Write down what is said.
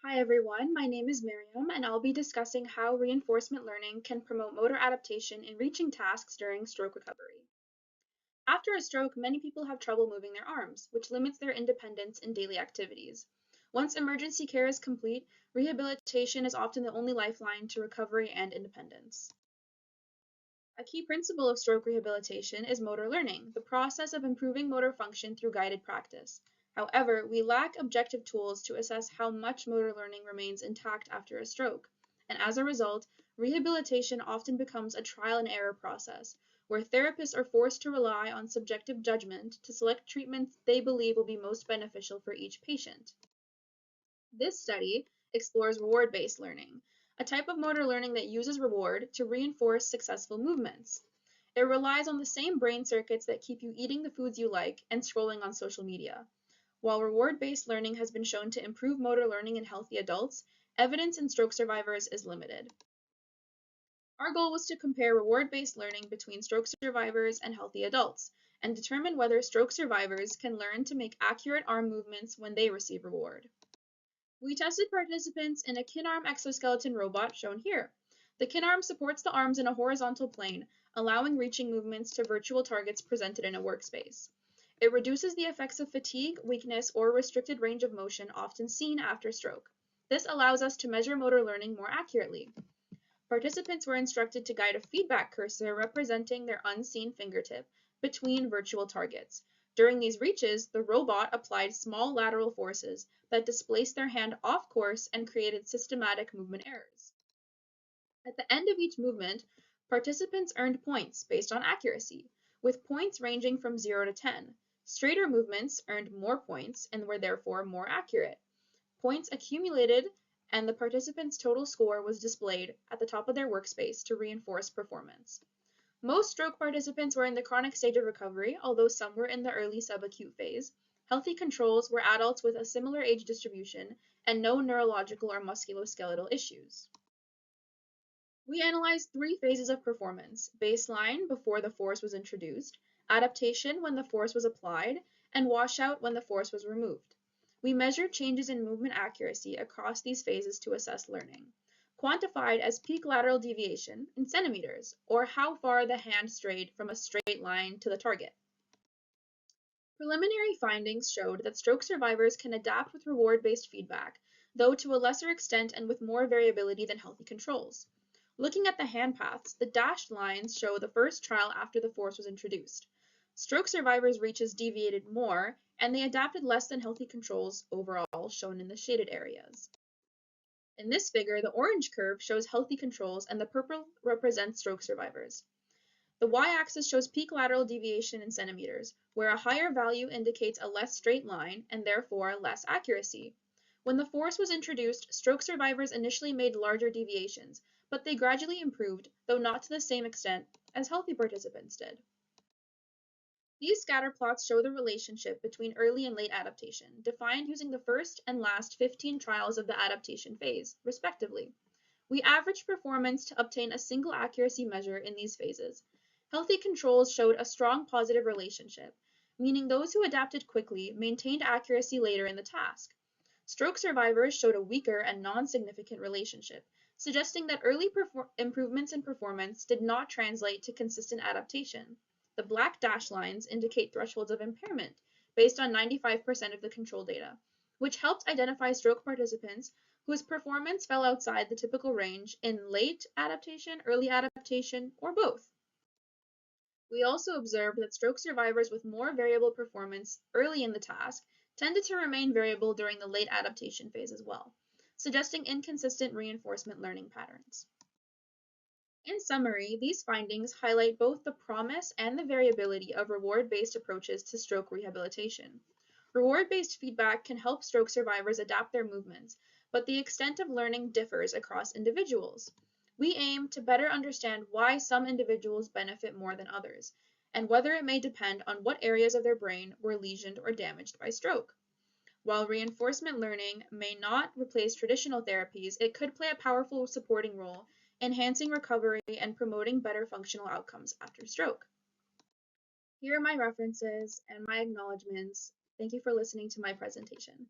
Hi everyone, my name is Mariam and I'll be discussing how reinforcement learning can promote motor adaptation in reaching tasks during stroke recovery. After a stroke, many people have trouble moving their arms, which limits their independence in daily activities. Once emergency care is complete, rehabilitation is often the only lifeline to recovery and independence. A key principle of stroke rehabilitation is motor learning, the process of improving motor function through guided practice. However, we lack objective tools to assess how much motor learning remains intact after a stroke, and as a result, rehabilitation often becomes a trial and error process, where therapists are forced to rely on subjective judgment to select treatments they believe will be most beneficial for each patient. This study explores reward-based learning, a type of motor learning that uses reward to reinforce successful movements. It relies on the same brain circuits that keep you eating the foods you like and scrolling on social media. While reward-based learning has been shown to improve motor learning in healthy adults, evidence in stroke survivors is limited. Our goal was to compare reward-based learning between stroke survivors and healthy adults, and determine whether stroke survivors can learn to make accurate arm movements when they receive reward. We tested participants in a Kinarm exoskeleton robot shown here. The Kinarm supports the arms in a horizontal plane, allowing reaching movements to virtual targets presented in a workspace. It reduces the effects of fatigue, weakness, or restricted range of motion often seen after stroke. This allows us to measure motor learning more accurately. Participants were instructed to guide a feedback cursor representing their unseen fingertip between virtual targets. During these reaches, the robot applied small lateral forces that displaced their hand off course and created systematic movement errors. At the end of each movement, participants earned points based on accuracy, with points ranging from 0 to 10. Straighter movements earned more points and were therefore more accurate. Points accumulated and the participants' total score was displayed at the top of their workspace to reinforce performance. Most stroke participants were in the chronic stage of recovery, although some were in the early subacute phase. Healthy controls were adults with a similar age distribution and no neurological or musculoskeletal issues. We analyzed three phases of performance: baseline before the force was introduced, adaptation when the force was applied, and washout when the force was removed. We measured changes in movement accuracy across these phases to assess learning, quantified as peak lateral deviation in centimeters, or how far the hand strayed from a straight line to the target. Preliminary findings showed that stroke survivors can adapt with reward-based feedback, though to a lesser extent and with more variability than healthy controls. Looking at the hand paths, the dashed lines show the first trial after the force was introduced. Stroke survivors' reaches deviated more, and they adapted less than healthy controls overall, shown in the shaded areas. In this figure, the orange curve shows healthy controls and the purple represents stroke survivors. The y-axis shows peak lateral deviation in centimeters, where a higher value indicates a less straight line and therefore less accuracy. When the force was introduced, stroke survivors initially made larger deviations, but they gradually improved, though not to the same extent as healthy participants did. These scatter plots show the relationship between early and late adaptation, defined using the first and last 15 trials of the adaptation phase, respectively. We averaged performance to obtain a single accuracy measure in these phases. Healthy controls showed a strong positive relationship, meaning those who adapted quickly maintained accuracy later in the task. Stroke survivors showed a weaker and non-significant relationship, suggesting that early improvements in performance did not translate to consistent adaptation. The black dashed lines indicate thresholds of impairment based on 95% of the control data, which helped identify stroke participants whose performance fell outside the typical range in late adaptation, early adaptation, or both. We also observed that stroke survivors with more variable performance early in the task tended to remain variable during the late adaptation phase as well, suggesting inconsistent reinforcement learning patterns. In summary, these findings highlight both the promise and the variability of reward-based approaches to stroke rehabilitation. Reward-based feedback can help stroke survivors adapt their movements, but the extent of learning differs across individuals. We aim to better understand why some individuals benefit more than others, and whether it may depend on what areas of their brain were lesioned or damaged by stroke. While reinforcement learning may not replace traditional therapies, it could play a powerful supporting role, enhancing recovery and promoting better functional outcomes after stroke. Here are my references and my acknowledgements. Thank you for listening to my presentation.